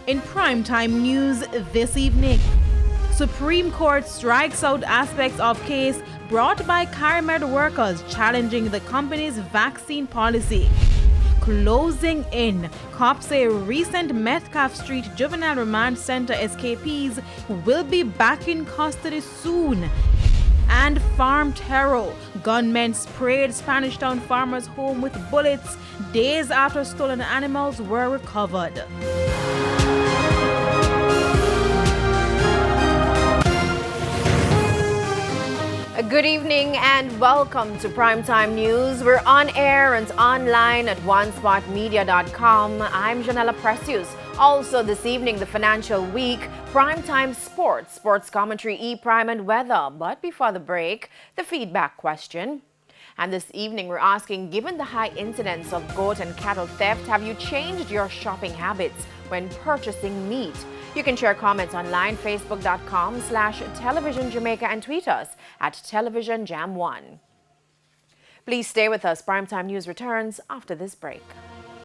In primetime news this evening, Supreme Court strikes out aspects of case brought by CariMed workers challenging the company's vaccine policy. Closing in, cops say recent Metcalf Street Juvenile Remand Center escapees will be back in custody soon. And farm terror, gunmen sprayed Spanish Town farmers' home with bullets days after stolen animals were recovered. Good evening and welcome to Primetime News. We're on air and online at onespotmedia.com. I'm Janella Precious. Also this evening, the Financial Week, Primetime Sports commentary, E-Prime and weather. But before the break, the feedback question. And this evening, we're asking, given the high incidence of goat and cattle theft, have you changed your shopping habits when purchasing meat? You can share comments online, facebook.com/Television Jamaica, and tweet us at TelevisionJam1. Please stay with us. Primetime News returns after this break.